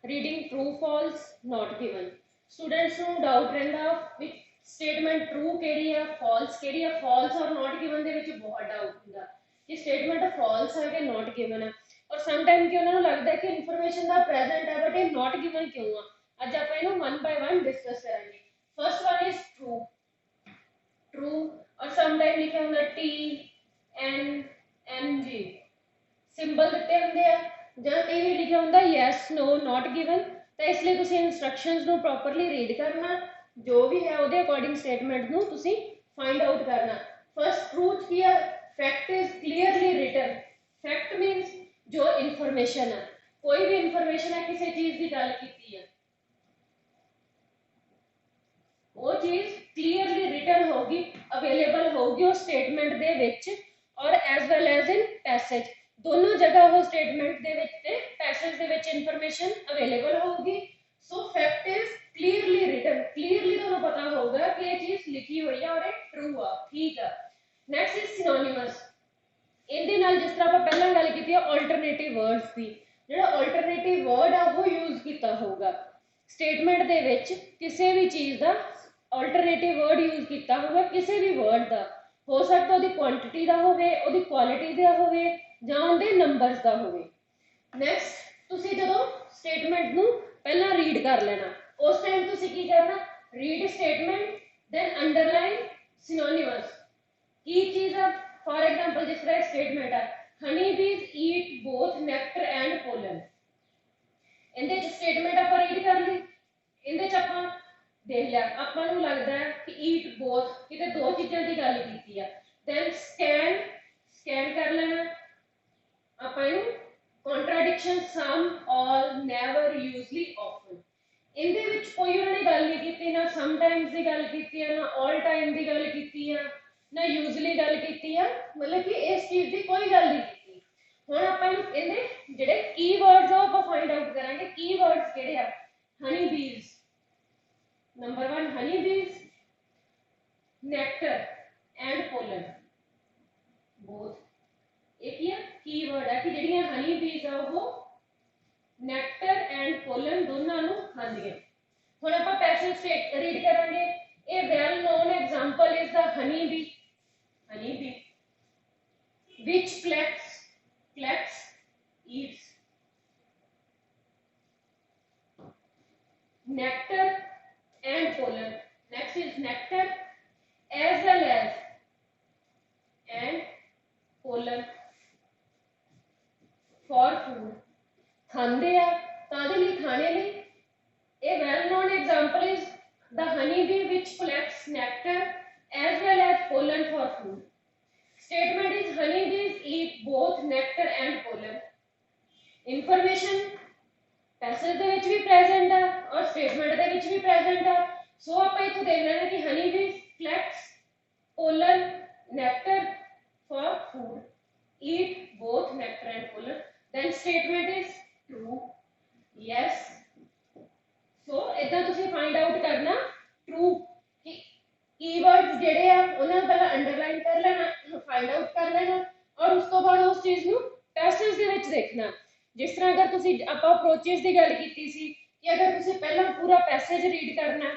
Reading true false not given. Students ਨੂੰ doubt ਰਹਿੰਦਾ ਵੀ ਸਟੇਟਮੈਂਟ ਟਰੂ ਕਿਹੜੀ ਹੈ, ਫਾਲਸ ਕਿਹੜੀ ਹੈ। ਫਾਲਸ ਔਰ ਨॉट गिवन ਦੇ ਵਿੱਚ ਬਹੁਤ ਡਾਊਟ ਹੁੰਦਾ ਕਿ ਸਟੇਟਮੈਂਟ ਫਾਲਸ ਹੈ ਕਿ ਨॉट गिवन ਹੈ, ਔਰ ਸਮ ਟਾਈਮ ਕਿ ਉਹਨਾਂ ਨੂੰ ਲੱਗਦਾ ਕਿ ਇਨਫੋਰਮੇਸ਼ਨ ਦਾ ਪ੍ਰੈਜ਼ੈਂਟ ਹੈ ਬਟ ਇਹ ਨॉट गिवन ਕਿਉਂ ਆ। ਅੱਜ ਆਪਾਂ ਇਹਨੂੰ ਵਨ ਬਾय वन डिस्कस ਕਰਾਂਗੇ। First one is true, true और सम टाइम लिखा होंगे T N N G symbol दिते होंगे ਜਾਂ ਇਹ ਵੀ ਲਿਖਿਆ ਹੁੰਦਾ ਯੈਸ ਨੋ ਨॉट गिवन। ਤਾਂ ਇਸ ਲਈ ਤੁਸੀਂ ਇਨਸਟਰਕਸ਼ਨਸ ਨੂੰ ਪ੍ਰੋਪਰਲੀ ਰੀਡ ਕਰਨਾ, ਜੋ ਵੀ ਹੈ ਉਹਦੇ ਅਕੋਰਡਿੰਗ ਸਟੇਟਮੈਂਟ ਨੂੰ ਤੁਸੀਂ फाइंड आउट करना। फर्स्ट ट्रूथ की है fact is clearly written. Fact means जो इन्फॉर्मेशन है, कोई भी इन्फॉर्मेशन है किसी चीज की गल की है वो चीज क्लियरली रिटन होगी, अवेलेबल होगी उस स्टेटमेंट दे विच और as well as in passage. दोनों जगह वो स्टेटमेंट दे विच ते पैसेज दे विच इंफॉर्मेशन अवेलेबल होगी। So fact is clearly written. Clearly तो पता होगा कि ये चीज लिखी हुई है और ट्रू आ, ठीक है। Next is synonymous. ਇਹਦੇ ਨਾਲ ਜਿਸ ਤਰ੍ਹਾਂ ਆਪਾਂ ਪਹਿਲਾਂ ਗੱਲ ਕੀਤੀ ਹੈ ਆਲਟਰਨੇਟਿਵ ਵਰਡਸ ਦੀ, ਜਿਹੜਾ ਆਲਟਰਨੇਟਿਵ ਵਰਡ ਆ ਉਹ ਯੂਜ਼ ਕੀਤਾ ਹੋਊਗਾ ਸਟੇਟਮੈਂਟ ਦੇ ਵਿੱਚ। ਕਿਸੇ ਵੀ ਚੀਜ਼ ਦਾ ਆਲਟਰਨੇਟਿਵ ਵਰਡ ਯੂਜ਼ ਕੀਤਾ ਹੋਵੇ, ਕਿਸੇ ਵੀ ਵਰਡ ਦਾ, ਹੋ ਸਕਦਾ ਉਹਦੀ ਕੁਆਂਟੀਟੀ ਦਾ ਹੋਵੇ, ਉਹਦੀ ਕੁਆਲਿਟੀ ਦਾ ਹੋਵੇ ਜਾਂ ਉਹਦੇ ਨੰਬਰਸ ਦਾ ਹੋਵੇ। ਨੈਕਸਟ ਤੁਸੀਂ ਜਦੋਂ ਸਟੇਟਮੈਂਟ ਨੂੰ ਪਹਿਲਾਂ ਰੀਡ ਕਰ ਲੈਣਾ, ਉਸ ਟਾਈਮ ਤੁਸੀਂ ਕੀ ਕਰਨਾ, read statement then underline synonyms. ਕੀ ਚੀਜ਼ ਆ, ਫॉर एग्जांपल जिस तरह स्टेटमेंट है हनी बीज eat both nectar and pollen. ਇਹਦੇ ਚ ਸਟੇਟਮੈਂਟ ਆਪਾਂ ਰੀਡ ਕਰ ਲਈ, ਇਹਦੇ ਚ ਆਪਾਂ ਦੇਖ ਲਿਆ, ਆਪਾਂ ਨੂੰ ਲੱਗਦਾ ਹੈ ਕਿ ਈਟ ਬੋਥ ਕਿਤੇ ਦੋ ਚੀਜ਼ਾਂ ਦੀ ਗੱਲ ਕੀਤੀ ਆ। ਦੈਨ ਸਕੈਨ ਕਰ ਲੈਣਾ ਆਪਾਂ ਇਹਨੂੰ ਕੰਟਰਾਡਿਕਸ਼ਨ ਸਮ ਔਰ ਨੈਵਰ ਯੂਜ਼ਲੀ ਆਫਨ। ਇਹਦੇ ਵਿੱਚ ਕੋਈ ਉਹਨਾਂ ਨੇ ਗੱਲ ਨਹੀਂ ਕੀਤੀ, ਨਾ ਸਮ ਟਾਈਮਸ ਦੀ ਗੱਲ ਕੀਤੀ ਹੈ, ਨਾ ਆਲ ਟਾਈਮ ਦੀ ਗੱਲ ਕੀਤੀ ਹੈ, ना यूजली गल की है, मतलब कि इस चीज की कोई गल नहीं की। हुण आपां इहदे जिहड़े कीवर्ड्स आ आपां फाइंड आउट करांगे। कीवर्ड्स किहड़े आ, हनी बीज, नंबर 1 हनी बीज, नेक्टर एंड पोलन, बोथ एक ही है कीवर्ड है कि जिहड़ियां हनी बीज आ वो नेक्टर एंड पोलन दोनों नूं खांदियां। हुण आपां पैसेज रीड करांगे। A well known example is the honey bee, honey bee which collects eats nectar and pollen। next is nectar as well as and pollen for food। खांदे आ तादे लिए खाने लिए। a well known example is the honey bee which collects nectar as well as pollen for food। Statement is honey bees eat both nectar and pollen। Information passage ਦੇ ਵਿੱਚ ਵੀ present है और statement ਦੇ ਵਿੱਚ ਵੀ प्रेजेंट है। सो आप इथों देख लेना कि honey bees collects pollen nectar for food, eat both nectar and pollen। then statement is true, yes। so इदा तुसी फाइंड आउट करना true कीवर्ड्स ਜਿਹੜੇ ਆ ਉਹਨਾਂ ਨੂੰ ਪਹਿਲਾਂ ਅੰਡਰਲਾਈਨ ਕਰ ਲੈਣਾ, फाइंड आउट कर लेना और उस तो बाद उस चीज ਨੂੰ ਪੈਸੇਜ ਦੇ ਵਿੱਚ ਦੇਖਣਾ। ਜਿਸ ਤਰ੍ਹਾਂ ਅਗਰ ਤੁਸੀਂ ਆਪਾਂ ਅਪਰੋਚਸ ਦੀ ਗੱਲ ਕੀਤੀ ਸੀ ਕਿ ਅਗਰ ਤੁਸੀਂ ਪਹਿਲਾਂ ਪੂਰਾ ਪੈਸੇਜ ਰੀਡ ਕਰਨਾ,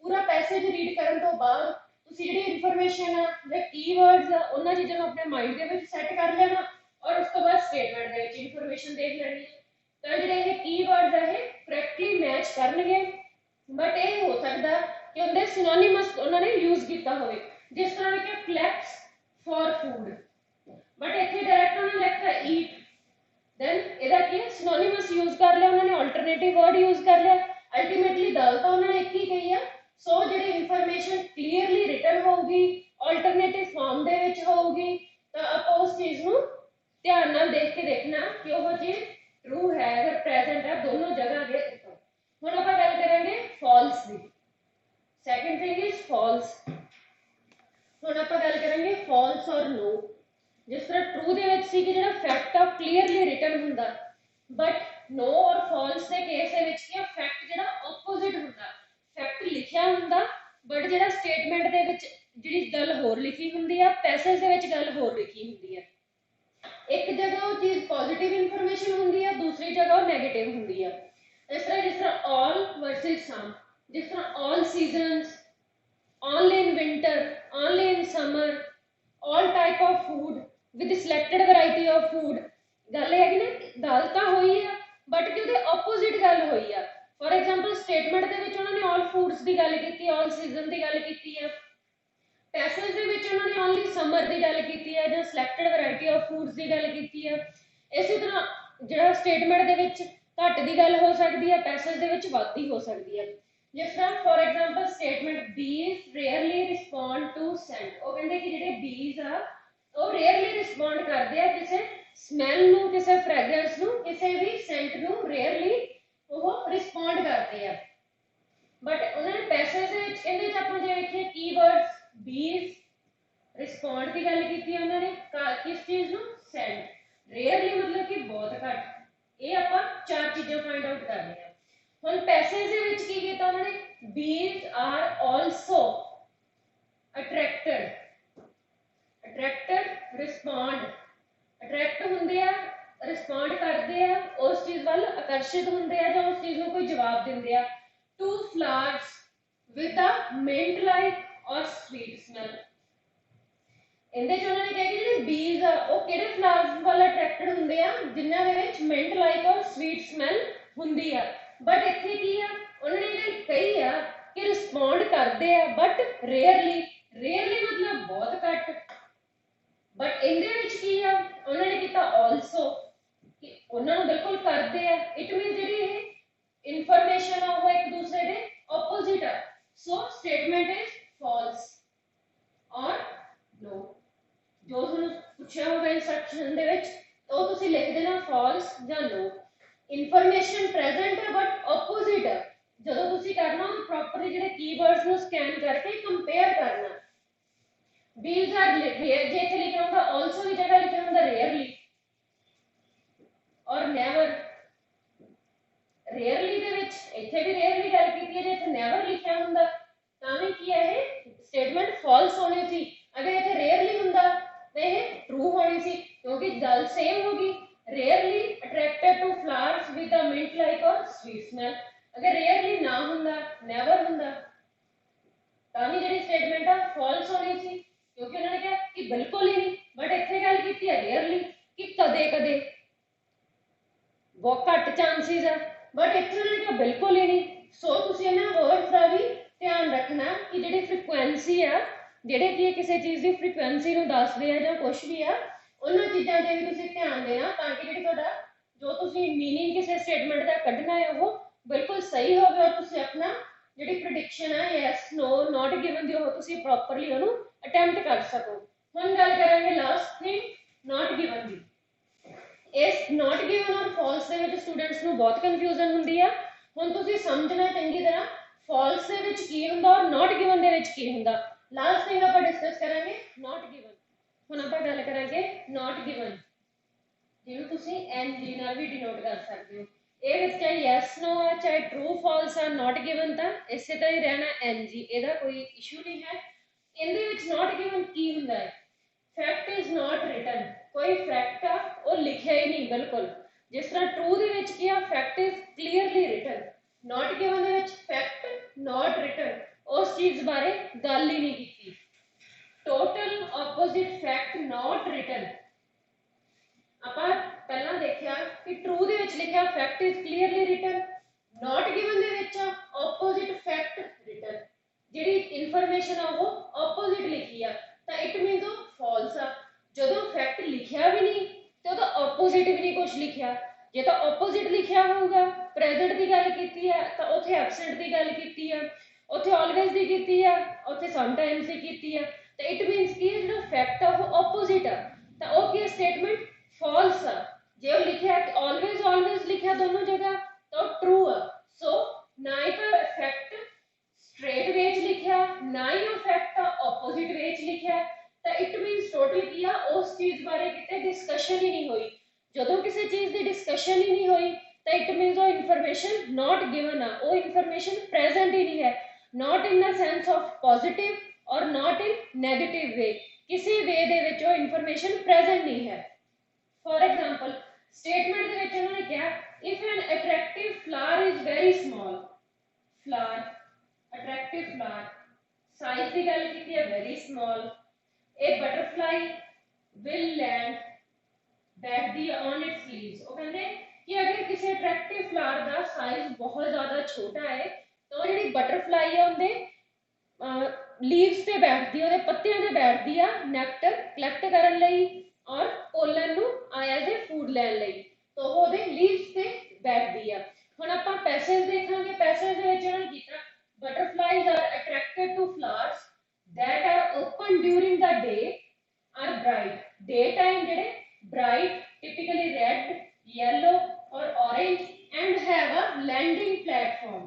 ਪੂਰਾ ਪੈਸੇਜ ਰੀਡ ਕਰਨ ਤੋਂ ਬਾਅਦ ਤੁਸੀਂ ਜਿਹੜੀ ਇਨਫੋਰਮੇਸ਼ਨ ਆ ਜਾਂ ਕੀਵਰਡਸ ਆ ਉਹਨਾਂ ਚੀਜ਼ਾਂ ਨੂੰ ਆਪਣੇ ਮਾਈਂਡ ਦੇ ਵਿੱਚ ਸੈੱਟ ਕਰ ਲੈਣਾ ਔਰ ਉਸ ਤੋਂ ਬਾਅਦ ਸਟੇਟਮੈਂਟ ਦੇ ਵਿੱਚ ਇਨਫੋਰਮੇਸ਼ਨ ਦੇਖ ਲੈਣੀ ਹੈ। ਤਾਂ ਜਿਹੜੇ ਇਹ ਕੀਵਰਡਸ ਆ ਇਹ ਕਰੈਕਟਲੀ ਮੈਚ ਕਰਨਗੇ, ਬਟ ਇਹ ਹੋ ਸਕਦਾ कि उन्हें सिनोनिमस उन्होंने यूज किया होवे, जिस तरह के collects for food बट इथे डायरेक्ट उन्होंने लिखा eat, देन ਇਹਦਾ ਕੀ ਹੈ सिनोनिमस यूज कर लिया उन्होंने, अल्टरनेटिव वर्ड यूज कर लिया। अल्टीमेटली गल तो उन्होंने एक ही कही है। सो ਜਿਹੜੀ ਇਨਫੋਰਮੇਸ਼ਨ ਕਲੀਅਰਲੀ ਰਿਟਨ ਹੋਊਗੀ, ਅਲਟਰਨੇਟਿਵ ਫਾਰਮ ਦੇ ਵਿੱਚ ਹੋਊਗੀ, ਤਾਂ ਆਪਾਂ ਉਸ ਚੀਜ਼ ਨੂੰ ਧਿਆਨ ਨਾਲ ਦੇਖ ਕੇ ਦੇਖਣਾ ਕਿ ਉਹ ਚੀਜ਼ ਟਰੂ ਹੈ ਅਗਰ ਪ੍ਰੈਜ਼ੈਂਟ ਹੈ ਦੋਨੋਂ ਜਗ੍ਹਾ ਦੇ ਉੱਤੇ। ਹੁਣ ਆਪਾਂ ਗੱਲ ਕਰਾਂਗੇ ਫਾਲਸ ਦੀ। Second thing is false. ਹੁਣ ਆਪਾਂ ਗੱਲ ਕਰਾਂਗੇ ਫਾਲਸ ਔਰ ਨੋ। ਜਿਸ ਤਰ੍ਹਾਂ ਟਰੂ ਦੇ ਵਿੱਚ ਸੀ ਕਿ ਜਿਹੜਾ ਫੈਕਟ ਆ ਕਲੀਅਰਲੀ ਰਿਟਨ ਹੁੰਦਾ, ਬਟ ਨੋ ਔਰ ਫਾਲਸ ਦੇ ਕੇਸ ਦੇ ਵਿੱਚ ਕੀ ਫੈਕਟ ਜਿਹੜਾ ਆਪੋਜ਼ਿਟ ਹੁੰਦਾ। ਫੈਕਟ ਲਿਖਿਆ ਹੁੰਦਾ ਬਟ ਜਿਹੜਾ ਸਟੇਟਮੈਂਟ ਦੇ ਵਿੱਚ ਜਿਹੜੀ ਗੱਲ ਹੋਰ ਲਿਖੀ ਹੁੰਦੀ ਆ, ਪੈਸੇਜ ਦੇ ਵਿੱਚ ਗੱਲ ਹੋਰ ਲਿਖੀ ਹੁੰਦੀ ਆ। ਇੱਕ ਜਗ੍ਹਾ ਉਹ ਚੀਜ਼ ਪੋਜ਼ਿਟਿਵ ਇਨਫੋਰਮੇਸ਼ਨ ਹੁੰਦੀ ਆ, ਦੂਸਰੀ ਜਗ੍ਹਾ ਉਹ ਨੈਗੇਟਿਵ ਹੁੰਦੀ ਆ। जिस तरह all versus some, जिस तरह all seasons, only in winter, only in summer, all type of food with selected variety of food। ਗੱਲ ਇਹ ਹੈ ਕਿ ਨਾ ਗੱਲ ਤਾਂ ਹੋਈ ਆ ਬਟ ਕਿ ਉਹਦੇ ਆਪੋਜ਼ਿਟ ਗੱਲ ਹੋਈ ਆ। ਫॉर एग्जांपल ਸਟੇਟਮੈਂਟ ਦੇ ਵਿੱਚ ਉਹਨਾਂ ਨੇ all foods ਦੀ ਗੱਲ ਕੀਤੀ, all season ਦੀ ਗੱਲ ਕੀਤੀ ਆ। ਪੈਸੇਜ ਦੇ ਵਿੱਚ ਉਹਨਾਂ ਨੇ ਓਨਲੀ ਸਮਰ ਦੀ ਗੱਲ ਕੀਤੀ ਹੈ ਜਾਂ ਸਿਲੈਕਟਡ ਵੈਰਾਈਟੀ ਆਫ ਫੂਡਸ ਦੀ ਗੱਲ ਕੀਤੀ ਹੈ। ਇਸੇ ਤਰ੍ਹਾਂ ਜਿਹੜਾ ਸਟੇਟਮੈਂਟ ਦੇ ਵਿੱਚ ਘੱਟ ਦੀ ਗੱਲ ਹੋ ਸਕਦੀ ਹੈ, ਪੈਸੇਜ ਦੇ ਵਿੱਚ ਵੱਧ ਦੀ ਹੋ ਸਕਦੀ ਹੈ। ਜਿਸ ਤਰ੍ਹਾਂ ਫॉर एग्जांपल ਸਟੇਟਮੈਂਟ ਬੀਜ਼ ਰੇਅਰਲੀ ਰਿਸਪੌਂਡ ਟੂ ਸੈਂਟ। ਉਹ ਕਹਿੰਦੇ ਕਿ ਜਿਹੜੇ ਬੀਜ਼ ਆ ਉਹ ਰੇਅਰਲੀ ਰਿਸਪੌਂਡ ਕਰਦੇ ਆ ਕਿਸੇ ਸਮੈਲ ਨੂੰ, ਕਿਸੇ ਫ੍ਰੈਗਰੈਂਸ ਨੂੰ, ਕਿਸੇ ਵੀ ਸੈਂਟ ਨੂੰ ਰੇਅਰਲੀ ਉਹ ਰਿਸਪੌਂਡ ਕਰਦੇ ਆ। बट उन्होंने पैसेज ਦੇ ਵਿੱਚ ਕਹਿੰਦੇ ਜੇ ਆਪਾਂ ਜੇ ਵੇਖੀਏ ਕੀਵਰਡਸ ਬੀਜ਼ ਰਿਸਪੌਂਡ ਦੀ ਗੱਲ ਕੀਤੀ उन्होंने किस चीज ਨੂੰ ਸੈਂਡ ਰੇਅਰਲੀ मतलब कि बहुत घट। ਇਹ ਆਪਾਂ ਚਾਰ ਚੀਜ਼ਾਂ फाइंड आउट कर रहे हैं। ਹੁਣ ਪੈਸੇਜ ਦੇ ਵਿੱਚ ਕੀ ਕੀਤਾ ਉਹਨਾਂ ਨੇ ਬੀਜ਼ ਆਰ ਆਲਸੋ ਅਟਰੈਕਟਡ ਰਿਸਪੌਂਡ। ਅਟਰੈਕਟ ਹੁੰਦੇ ਆ, ਰਿਸਪੌਂਡ ਕਰਦੇ ਆ, ਉਸ ਚੀਜ਼ ਵੱਲ ਆਕਰਸ਼ਿਤ ਹੁੰਦੇ ਆ ਜਾਂ ਉਸ ਚੀਜ਼ ਨੂੰ ਕੋਈ ਜਵਾਬ ਦਿੰਦੇ ਆ। Two flowers with a mint-like or sweet smell। ਇਹਦੇ ਚ ਉਹਨਾਂ ਨੇ ਕਿਹਾ ਕਿ ਜਿਹੜੇ ਬੀਜ਼ ਆ ਉਹ ਕਿਹੜੇ ਫਲਾਵਰਸ ਵੱਲ ਅਟਰੈਕਟਡ ਹੁੰਦੇ ਆ ਜਿਨ੍ਹਾਂ ਦੇ ਵਿੱਚ minute like or sweet smell ਹੁੰਦੀ ਆ। ਬਟ ਇੱਥੇ ਕੀ ਆ ਉਹਨਾਂ ਨੇ ਇਹ ਕਹੀ ਆ ਕਿ ਰਿਸਪੌਂਡ ਕਰਦੇ ਆ ਬਟ ਰੇਅਰਲੀ। ਰੇਅਰਲੀ ਮਤਲਬ ਬਹੁਤ ਘੱਟ। ਬਟ ਇਹਦੇ ਵਿੱਚ ਕੀ ਆ ਉਹਨਾਂ ਨੇ ਕੀਤਾ ਆਲਸੋ ਕਿ ਉਹਨਾਂ ਨੂੰ ਬਿਲਕੁਲ ਕਰਦੇ ਆ। ਇਟ ਮੀਨਸ ਜਿਹੜੀ ਇਹ information of वो एक दूसरे के opposite है। so statement is false or no। जो ਤੁਹਾਨੂੰ ਪੁੱਛਿਆ ਹੋਗਾ ਇੰਸਟਰਕਸ਼ਨ ਦੇ ਵਿੱਚ ਉਹ ਤੁਸੀਂ ਲਿਖ ਦੇਣਾ false ਜਾਂ no। information present ਹੈ but opposite ਹੈ। ਜਦੋਂ ਤੁਸੀਂ ਕਰਨਾ ਪ੍ਰੋਪਰਲੀ ਜਿਹੜੇ ਕੀਵਰਡਸ ਨੂੰ ਸਕੈਨ ਕਰਕੇ ਕੰਪੇਅਰ ਕਰਨਾ। these are ਜੇ ਇੱਥੇ ਲਿਖਿਆ ਹੁੰਦਾ also ਦੀ ਜਗ੍ਹਾ ਲਿਖਿਆ ਹੁੰਦਾ rarely ਔਰ never। ਰੇਅਰਲੀ ਦੇ ਵਿੱਚ ਇੱਥੇ ਵੀ ਰੇਅਰਲੀ ਗੱਲ ਕੀਤੀ ਹੈ, ਜੇ ਇੱਥੇ ਨੈਵਰ ਲਿਖਿਆ ਹੁੰਦਾ ਤਾਂ ਵੀ ਕੀ ਹੈ ਇਹ ਸਟੇਟਮੈਂਟ ਫਾਲਸ ਹੋਣੀ ਸੀ। ਅਗਰ ਇੱਥੇ ਰੇਅਰਲੀ ਹੁੰਦਾ ਤਾਂ ਇਹ ਟਰੂ ਹੋਣੀ ਸੀ ਕਿਉਂਕਿ ਗੱਲ ਸੇਮ ਹੋਗੀ। Rarely attracted to flowers with a mint like or sweet smell. ਅਗਰ ਰੇਅਰਲੀ ਨਾ ਹੁੰਦਾ, ਨੈਵਰ ਹੁੰਦਾ ਤਾਂ ਵੀ ਜਿਹੜੀ ਸਟੇਟਮੈਂਟ ਆ ਫਾਲਸ ਹੋਣੀ ਸੀ ਕਿਉਂਕਿ ਉਹਨਾਂ ਨੇ ਕਿਹਾ ਕਿ ਬਿਲਕੁਲ ਹੀ ਨਹੀਂ। ਬਟ ਇੱਥੇ ਗੱਲ ਕੀਤੀ ਹੈ ਰੇਅਰਲੀ ਕਿ ਕਦੇ ਕਦੇ, ਬਹੁਤ ਘੱਟ ਚਾਂਸਿਸ ਆ। बट इतने बिल्कुल ही नहीं। सो तुसी इन्हां वर्ड्स का भी ध्यान रखना कि जिहड़ी फ्रीकुएंसी आ जिहड़े कि किसी चीज़ की फ्रीकुएंसी नूं दसदे आ जां कुछ भी आ उन्हां चीज़ां ते भी तुसी ध्यान देना ताकि जिहड़ी तुहाडा जो तुसी मीनिंग किसी स्टेटमेंट दा कढना है वो बिल्कुल सही होवे और तुसी अपना जिहड़ी प्रेडिक्शन है yes no not given the वो तुसी प्रॉपरली उहनूं अटैम्प्ट कर सको। हुण गल करांगे last thing not given the. इस नॉट गिवन और फॉल्स ਦੇ ਵਿੱਚ ਸਟੂਡੈਂਟਸ ਨੂੰ ਬਹੁਤ ਕਨਫਿਊਜ਼ਨ ਹੁੰਦੀ ਆ। ਹੁਣ ਤੁਸੀਂ ਸਮਝਣਾ ਚੰਗੀ ਤਰ੍ਹਾਂ ਫਾਲਸ ਦੇ ਵਿੱਚ ਕੀ ਹੁੰਦਾ ਔਰ ਨॉट गिवन ਦੇ ਵਿੱਚ ਕੀ ਹੁੰਦਾ। ਲਾਸਟ ਥਿੰਗ ਆਪਾਂ ਡਿਸਕਸ ਕਰਾਂਗੇ नॉट गिवन। ਹੁਣ ਆਪਾਂ ਗੱਲ ਕਰਾਂਗੇ नॉट गिवन ਜਿਹਨੂੰ ਤੁਸੀਂ NG ਨਾਲ ਵੀ ਡਿਨੋਟ ਕਰ ਸਕਦੇ ਹੋ। ਇਹ ਵਿੱਚ ਚਾਹੇ ਯੈਸ ਨੋ ਆ ਚਾਹੇ ਟਰੂ ਫਾਲਸ ਆ नॉट गिवन ਤਾਂ ਇਸੇ ਤਰ੍ਹਾਂ ਹੀ ਰਹਿਣਾ NG। ਇਹਦਾ ਕੋਈ ਇਸ਼ੂ ਨਹੀਂ ਹੈ। ਇਹਦੇ ਵਿੱਚ नॉट गिवन ਕੀ ਹੁੰਦਾ ਹੈ फैक्ट इज नॉट रिटन। कोई फैक्ट आ वो लिखिया ही नहीं बिल्कुल। जिस तरह ट्रू दे विच क्या fact is clearly written. Not given दे विच फैक्ट नॉट रिटन उस चीज बारे गल ही नहीं की। Total opposite fact not written. ਆਪਾਂ ਪਹਿਲਾਂ ਦੇਖਿਆ ਕਿ ਟਰੂ ਦੇ ਵਿੱਚ ਲਿਖਿਆ fact is clearly written. Not given ਦੇ ਵਿੱਚ ਆਪੋਜ਼ਿਟ ਫੈਕਟ ਰਿਟਨ। ਜਿਹੜੀ ਇਨਫੋਰਮੇਸ਼ਨ ਆ ਉਹ ਆਪੋਜ਼ਿਟ ਲਿਖੀ ਆ ਤਾਂ ਇਟ ਮੀਨਸ ਉਹ ਫਾਲਸ ਆ। ਜਦੋਂ ਫੈਕਟ ਲਿਖਿਆ ਵੀ ਨਹੀਂ ਤੇ ਉਹਦਾ ਆਪੋਜ਼ਿਟ ਵੀ ਨਹੀਂ ਕੁਝ ਲਿਖਿਆ। ਜੇ ਤਾਂ ਆਪੋਜ਼ਿਟ ਲਿਖਿਆ ਹੋਊਗਾ ਪ੍ਰੈਜ਼ੈਂਟ ਦੀ ਗੱਲ ਕੀਤੀ ਆ ਤਾਂ ਉੱਥੇ ਐਬਸੈਂਟ ਦੀ ਗੱਲ ਕੀਤੀ ਆ, ਉੱਥੇ ਆਲਵੇਜ਼ ਦੀ ਕੀਤੀ ਆ, ਉੱਥੇ ਸਮਟਾਈਮਸ ਦੀ ਕੀਤੀ ਆ ਤਾਂ ਇਟ ਮੀਨਸ ਕਿ ਜਿਹੜਾ ਫੈਕਟ ਆ ਉਹ ਆਪੋਜ਼ਿਟ ਆ ਤਾਂ ਉਹ ਕੀ ਸਟੇਟਮੈਂਟ ਫਾਲਸ ਆ। ਜੇ ਉਹ ਲਿਖਿਆ ਕਿ ਆਲਵੇਜ਼ ਲਿਖਿਆ ਦੋਨੋਂ ਜਗ੍ਹਾ ਤਾਂ ਉਹ ਟਰੂ ਆ। ਸੋ ਨਾ ਹੀ ਤਾਂ ਫੈਕਟ स्ट्रेट वे च लिखिया ना ही वो फैक्ट ऑपोजिट वे च लिखिया तो इट मीनस टोटल किया उस चीज बारे किते डिस्कशन ही नहीं हुई। जदों किसी चीज की डिस्कशन ही नहीं हुई तो इट मीनस वो इन्फॉर्मेशन नॉट गिवन आ वो इन्फॉर्मेशन प्रेजेंट ही नहीं है। Not in the sense of positive और नॉट इन नैगेटिव वे। किसी वे दे विच वो इन्फॉर्मेशन प्रेजेंट नहीं है। फॉर एग्जांपल स्टेटमेंट दे विच उन्होंने कहा if an attractive flower is very small, flower, attractive flower, size ਦੀ ਗੱਲ ਕੀਤੀ ਹੈ very small, a butterfly will land back the on its leaves। ਉਹ ਕਹਿੰਦੇ ਕਿ ਅਗਰ ਕਿਸੇ attractive flower ਦਾ size ਬਹੁਤ ਜ਼ਿਆਦਾ ਛੋਟਾ ਹੈ ਤਾਂ ਉਹ ਜਿਹੜੀ ਬਟਰਫਲਾਈ ਹੈ ਉਹਦੇ ਲੀਵਸ ਤੇ ਬੈਠਦੀ ਹੈ, ਉਹਦੇ ਪੱਤਿਆਂ ਤੇ ਬੈਠਦੀ ਆ ਨੈਕਟਰ ਕਲੈਕਟ ਕਰਨ ਲਈ ਔਰ ਪੋਲਨ ਨੂੰ ਐਜ਼ ਏ ਫੂਡ ਲੈਣ ਲਈ, ਤਾਂ ਉਹ ਉਹਦੇ ਲੀਵਸ ਤੇ ਬੈਠਦੀ ਆ। ਹੁਣ ਆਪਾਂ ਪੈਸੇਜ ਦੇਖਾਂਗੇ, ਪੈਸੇਜ ਦੇ ਵਿੱਚ ਉਹਨਾਂ ਨੇ ਕੀਤਾ butterflies are attracted to flowers that are open during the day are bright, daytime ਜਿਹੜੇ bright, typically red, yellow or orange and have a landing platform।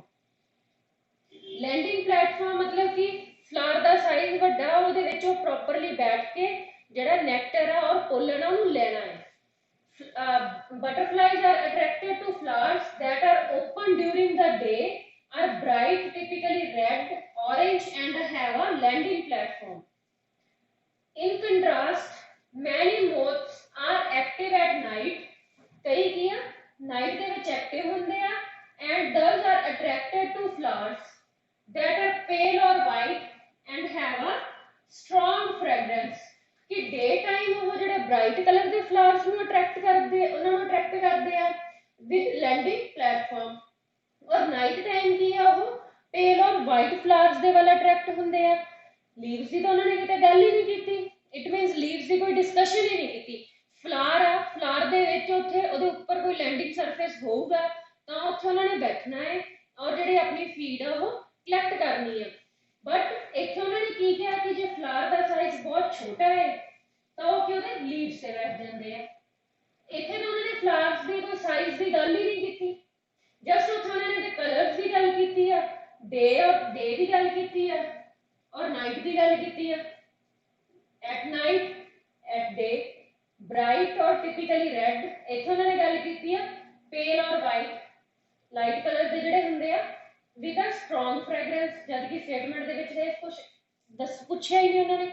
Landing platform ਮਤਲਬ ਕਿ ਫਲਾਵਰ ਦਾ ਸਾਈਜ਼ ਵੱਡਾ, ਉਹਦੇ ਵਿੱਚ ਉਹ ਪ੍ਰੋਪਰਲੀ ਬੈਠ ਕੇ ਜਿਹੜਾ ਨੈਕਟਰ ਆ ਔਰ ਪੋਲਨ ਆ ਉਹਨੂੰ ਲੈਣਾ ਹੈ। Butterflies are attracted to flowers that are open during the day, are bright, typically red, orange and have a landing platform। In contrast, many moths are active at night। ਕਈ ਕੀ ਆ night ਦੇ ਵਿੱਚ active ਹੁੰਦੇ ਆ and those are attracted to flowers that are pale or white and have a strong fragrance। कि day time वो ਜਿਹੜੇ bright colour ਦੇ ਫਲਾਵਰਸ ਨੂੰ ਅਟਰੈਕਟ ਕਰਦੇ, ਉਹਨਾਂ ਨੂੰ ਅਟਰੈਕਟ ਕਰਦੇ ਆ ਵਿਦ ਲੈਂਡਿੰਗ ਪਲੇਟਫਾਰਮ, ਔਰ ਨਾਈਟ ਟਾਈਮ ਕੀ ਆ ਉਹ ਪੇਲ ਔਰ ਵਾਈਟ ਫਲਾਵਰਸ ਦੇ ਵੱਲ ਅਟਰੈਕਟ ਹੁੰਦੇ ਆ। ਲੀਵਸ ਦੀ ਤਾਂ ਉਹਨਾਂ ਨੇ ਕਿਤੇ ਗੱਲ ਹੀ ਨਹੀਂ ਕੀਤੀ, ਇਟ ਮੀਨਸ ਲੀਵਸ ਦੀ ਕੋਈ ਡਿਸਕਸ਼ਨ ਹੀ ਨਹੀਂ ਕੀਤੀ। ਫਲਾਵਰ ਆ, ਫਲਾਵਰ ਦੇ ਵਿੱਚ ਉੱਥੇ ਉਹਦੇ ਉੱਪਰ ਕੋਈ ਲੈਂਡਿੰਗ ਸਰਫੇਸ ਹੋਊਗਾ ਤਾਂ ਉੱਥੇ ਉਹਨਾਂ ਨੇ ਬੈਠਣਾ ਹੈ ਔਰ ਜਿਹੜੀ ਆਪਣੀ ਫੀਡ ਆ ਉਹ ਕਲੈਕਟ ਕਰਨੀ ਹੈ। ਬਟ ਇੱਥੇ ਉਹਨਾਂ ਨੇ ਕੀ ਕਿਹਾ ਕਿ ਜੇ ਫਲਾਵਰ ਦਾ ਸਾਈਜ਼ ਬਹੁਤ ਛੋਟਾ ਹੈ ਤਾਂ ਉਹ ਕਿ ਉਹਦੇ ਲੀਵਸ ਤੇ ਬੈਠ ਜਾਂਦੇ ਆ। ਇੱਥੇ ਤਾਂ ਉਹਨਾਂ ਨੇ ਫਲਾਵਰਸ ਦੀ ਕੋਈ ਸਾਈਜ਼ ਦੀ ਗੱਲ ਹੀ ਨਹੀਂ ਕੀਤੀ, ਜਸਟ ਉੱਥੇ ਉਹਨਾਂ ਨੇ ਕਲਰਸ ਦੀ ਗੱਲ ਕੀਤੀ ਆ, ਡੇ ਦੀ ਗੱਲ ਕੀਤੀ ਆ ਔਰ ਨਾਈਟ ਦੀ ਗੱਲ ਕੀਤੀ ਆ। At night, at day, bright or typically red. ਇੱਥੇ ਉਹਨਾਂ ਨੇ ਗੱਲ ਕੀਤੀ ਆ ਪੇਲ ਔਰ ਵਾਈਟ, ਲਾਈਟ ਕਲਰ ਦੇ ਜਿਹੜੇ ਹੁੰਦੇ ਆ ਵਿਦ ਅ ਸਟਰੋਂਗ ਫ੍ਰੈਗਰੈਂਸ। ਜਦ ਕਿ ਸਟੇਟਮੈਂਟ ਦੇ ਵਿੱਚ ਇਹ ਕੁਝ ਪੁੱਛਿਆ ਹੀ ਨਹੀਂ ਉਹਨਾਂ ਨੇ।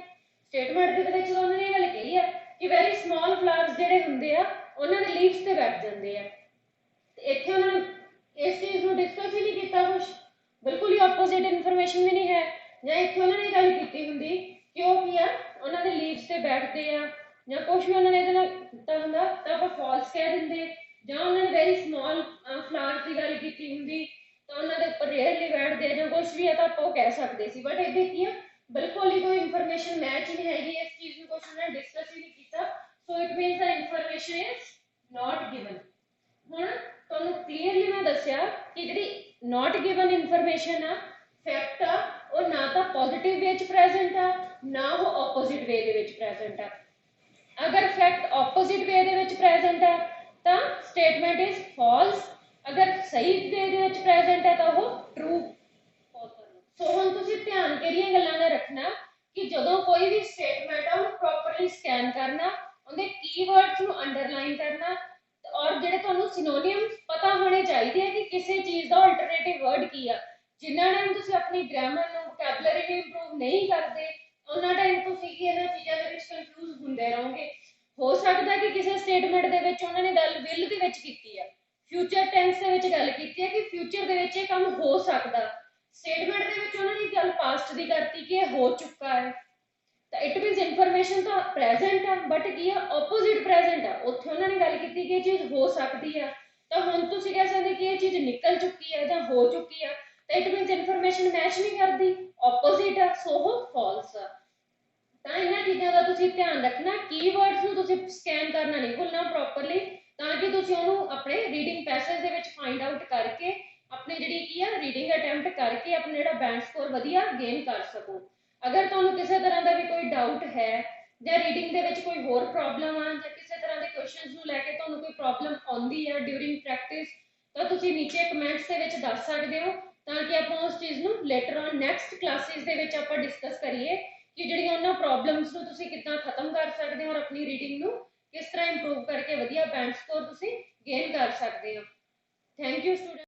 ਸਟੇਟਮੈਂਟ ਦੇ ਵਿੱਚ ਉਹਨਾਂ ਨੇ ਇਹ ਗੱਲ ਕਹੀ ਆ ਕਿ ਵੈਰੀ ਸਮਾਲ ਫਲਾਵਰਸ ਜਿਹੜੇ ਹੁੰਦੇ ਆ ਉਹਨਾਂ ਦੇ ਲੀਵਸ ਤੇ ਬੈਠ ਜਾਂਦੇ ਆ। ਇੱਥੇ ਉਹਨਾਂ ਨੇ ਇਸ ਚੀਜ਼ ਨੂੰ ਡਿਸਕਸ ਹੀ ਨਹੀਂ ਕੀਤਾ, ਕੁਝ ਬਿਲਕੁਲ ਹੀ ਆਪੋਜ਼ਿਟ ਇਨਫੋਰਮੇਸ਼ਨ ਵੀ ਨਹੀਂ ਹੈ। ਜਾਂ ਇੱਥੇ ਉਹਨਾਂ ਨੇ ਗੱਲ ਕੀਤੀ ਹੁੰਦੀ ਕਿ ਉਹ ਕੀ ਆ ਉਹਨਾਂ ਦੇ ਲੀਵਸ ਤੇ ਬੈਠਦੇ ਆ ਜਾਂ ਕੁਝ ਵੀ ਉਹਨਾਂ ਨੇ ਇਹਦੇ ਨਾਲ ਕੀਤਾ ਹੁੰਦਾ ਤਾਂ ਆਪਾਂ ਫਾਲਸ ਕਹਿ ਦਿੰਦੇ, ਜਾਂ ਉਹਨਾਂ ਨੇ ਵੈਰੀ ਸਮਾਲ ਫਲਾਵਰਸ ਦੀ ਗੱਲ ਕੀਤੀ ਹੁੰਦੀ ਤਾਂ ਉਹਨਾਂ ਦੇ ਉੱਪਰ ਰੇਅਰਲੀ ਬੈਠਦੇ ਜਾਂ ਕੁਝ ਵੀ ਹੈ ਤਾਂ ਆਪਾਂ ਉਹ ਕਹਿ ਸਕਦੇ ਸੀ। ਬਟ ਇਹਦੇ ਕੀ ਆ ਬਿਲਕੁਲ ਹੀ ਕੋਈ ਇਨਫੋਰਮੇਸ਼ਨ ਮੈਚ ਨਹੀਂ ਹੈਗੀ, ਇਸ ਚੀਜ਼ ਨੂੰ ਕੁਝ ਉਹਨਾਂ ਨੇ ਡਿਸਕਸ ਹੀ ਨਹੀਂ ਕੀਤਾ। So it means the information is not given. ਹੁਣ ਤੁਹਾਨੂੰ ਕਲੀਅਰਲੀ ਮੈਂ ਦੱਸਿਆ ਕਿ ਜਿਹੜੀ ਨਾਟ ਗਿਵਨ ਇਨਫੋਰਮੇਸ਼ਨ ਆ, ਫੈਕਟ ਆ, ਉਹ ਨਾ ਤਾਂ ਪੋਜ਼ਿਟਿਵ ਵੇ 'ਚ ਪ੍ਰੈਜ਼ੈਂਟ ਆ ਨਾ ਉਹ ਆਪੋਜ਼ਿਟ ਵੇ ਦੇ ਵਿੱਚ ਪ੍ਰੈਜ਼ੈਂਟ ਆ। ਅਗਰ ਫੈਕਟ ਆਪੋਜ਼ਿਟ ਵੇ ਦੇ ਵਿੱਚ ਪ੍ਰੈਜ਼ੈਂਟ ਹੈ ਤਾਂ ਸਟੇਟਮੈਂਟ ਇਜ਼ ਫਾਲਸ, ਅਗਰ ਸਹੀ ਵੇ ਦੇ ਵਿੱਚ ਪ੍ਰੈਜ਼ੈਂਟ ਹੈ ਤਾਂ ਉਹ ਟਰੂ। ਸੋ ਹੁਣ ਤੁਸੀਂ ਧਿਆਨ ਕਿਹੜੀਆਂ ਗੱਲਾਂ ਦਾ ਰੱਖਣਾ ਕਿ ਜਦੋਂ ਕੋਈ ਵੀ ਸਟੇਟਮੈਂਟ ਆ ਉਹਨੂੰ ਪ੍ਰੋਪਰਲੀ ਸਕੈਨ ਕਰਨਾ, ਉਹਦੇ ਕੀਵਰਡਸ ਨੂੰ ਅੰਡਰਲਾਈਨ ਕਰਨਾ ਔਰ ਜਿਹੜੇ ਤੁਹਾਨੂੰ ਸਿਨੋਨੀਮਸ ਪਤਾ ਹੋਣੇ ਚਾਹੀਦੇ ਆ ਕਿ ਕਿਸੇ ਚੀਜ਼ ਦਾ ਆਲਟਰਨੇਟਿਵ ਵਰਡ ਕੀ ਆ। ਜਿੰਨਾ ਟਾਈਮ ਤੁਸੀਂ ਆਪਣੀ ਗ੍ਰਾਮਰ ਨੂੰ, ਵੋਕੈਬਲਰੀ ਨੂੰ ਇੰਪਰੂਵ ਨਹੀਂ ਕਰਦੇ ਉਹਨਾਂ ਟਾਈਮ ਤੁਸੀਂ ਕੀ ਇਹਨਾਂ ਚੀਜ਼ਾਂ ਦੇ ਵਿੱਚ ਕਨਫਿਊਜ਼ ਹੁੰਦੇ ਰਹੋਗੇ। ਹੋ ਸਕਦਾ ਕਿ ਕਿਸੇ ਸਟੇਟਮੈਂਟ ਦੇ ਵਿੱਚ ਉਹਨਾਂ ਨੇ ਗੱਲ ਵਿਲ ਦੇ ਵਿੱਚ ਕੀਤੀ ਹੈ, ਫਿਊਚਰ ਟੈਂਸ ਦੇ ਵਿੱਚ ਗੱਲ ਕੀਤੀ ਹੈ ਕਿ ਫਿਊਚਰ ਦੇ ਵਿੱਚ ਇਹ ਕੰਮ ਹੋ ਸਕਦਾ। ਸਟੇਟਮੈਂਟ ਦੇ ਵਿੱਚ ਉਹਨਾਂ ਨੇ ਗੱਲ ਪਾਸਟ ਦੀ ਕਰਤੀ ਕਿ ਇਹ ਹੋ ਚੁੱਕਾ ਹੈ, ਤਾਂ ਇਟ ਮੀਨਸ ਇਨਫੋਰਮੇਸ਼ਨ ਤਾਂ ਪ੍ਰੈਜ਼ੈਂਟ ਆ ਬਟ ਕੀ ਆ ਆਪੋਜ਼ਿਟ ਪ੍ਰੈਜ਼ੈਂਟ ਆ। ਉੱਥੇ ਉਹਨਾਂ ਨੇ ਗੱਲ ਕੀਤੀ ਕਿ ਇਹ ਚੀਜ਼ ਹੋ ਸਕਦੀ ਆ, ਤਾਂ ਹੁਣ ਤੁਸੀਂ ਕਹਿ ਸਕਦੇ ਕਿ ਇਹ ਚੀਜ਼ ਨਿਕਲ ਚੁੱਕੀ ਹੈ ਜਾਂ ਹੋ ਚੁੱਕੀ ਆ, ਤਾਂ ਇਟ ਮੀਨਸ ਇਨਫੋਰਮੇਸ਼ਨ ਮੈਚ ਨਹੀਂ ਕਰਦੀ, ਆਪੋਜ਼ਿਟ ਆ, ਸੋ ਉਹ ਫਾਲਸ ਆ। ਤਾਂ ਇਹਨਾਂ ਚੀਜ਼ਾਂ ਦਾ ਤੁਸੀਂ ਧਿਆਨ ਰੱਖਣਾ। ਕੀਵਰਡਸ ਨੂੰ ਤੁਸੀਂ ਸਕੈਨ ਕਰਨਾ ਨਹੀਂ ਭੁੱਲਣਾ ਪ੍ਰੋਪਰਲੀ, ਤਾਂ ਕਿ ਤੁਸੀਂ ਉਹਨੂੰ ਆਪਣੇ ਰੀਡਿੰਗ ਪੈਸੇਜ ਦੇ ਵਿੱਚ ਫਾਈਂਡ ਆਊਟ ਕਰਕੇ ਆਪਣੀ ਜਿਹੜੀ ਕੀ ਆ ਰੀਡਿੰਗ ਅਟੈਂਪਟ ਕਰਕੇ ਆਪਣਾ ਜਿਹੜਾ ਬੈਂਡ ਸਕੋਰ ਵਧੀਆ ਗੇਨ ਕਰ ਸਕੋ। ਅਗਰ ਤੁਹਾਨੂੰ ਕਿਸੇ ਤਰ੍ਹਾਂ ਦਾ ਵੀ ਕੋਈ ਡਾਊਟ ਹੈ ਜਾਂ ਰੀਡਿੰਗ ਦੇ ਵਿੱਚ ਕੋਈ ਹੋਰ ਪ੍ਰੋਬਲਮ ਆ ਜਾਂ ਕਿਸੇ ਤਰ੍ਹਾਂ ਦੇ ਕੁਐਸਚਨਸ ਨੂੰ ਲੈ ਕੇ ਤੁਹਾਨੂੰ ਕੋਈ ਪ੍ਰੋਬਲਮ ਆਉਂਦੀ ਹੈ ਡਿਊਰਿੰਗ ਪ੍ਰੈਕਟਿਸ, ਤਾਂ ਤੁਸੀਂ ਨੀਚੇ ਕਮੈਂਟਸ ਦੇ ਵਿੱਚ ਦੱਸ ਸਕਦੇ ਹੋ ਤਾਂ ਕਿ ਆਪਾਂ ਉਸ ਚੀਜ਼ ਨੂੰ ਲੇਟਰ ਔਨ ਨੈਕਸਟ ਕਲਾਸਿਸ ਦੇ ਵਿੱਚ ਆਪਾਂ ਡਿਸਕਸ ਕਰੀਏ ਕਿ ਜਿਹੜੀਆਂ ਉਹਨਾਂ ਪ੍ਰੋਬਲਮਸ ਨੂੰ ਤੁਸੀਂ ਕਿੱਦਾਂ ਖਤਮ ਕਰ ਸਕਦੇ ਹੋ ਔਰ ਆਪਣੀ ਰੀਡਿੰਗ ਨੂੰ ਕਿਸ ਤਰ੍ਹਾਂ ਇੰਪਰੂਵ ਕਰਕੇ ਵਧੀਆ ਬੈਂਡ ਸਕੋਰ ਤੁਸੀਂ ਗੇਨ ਕਰ ਸਕਦੇ ਹੋ। Thank you student.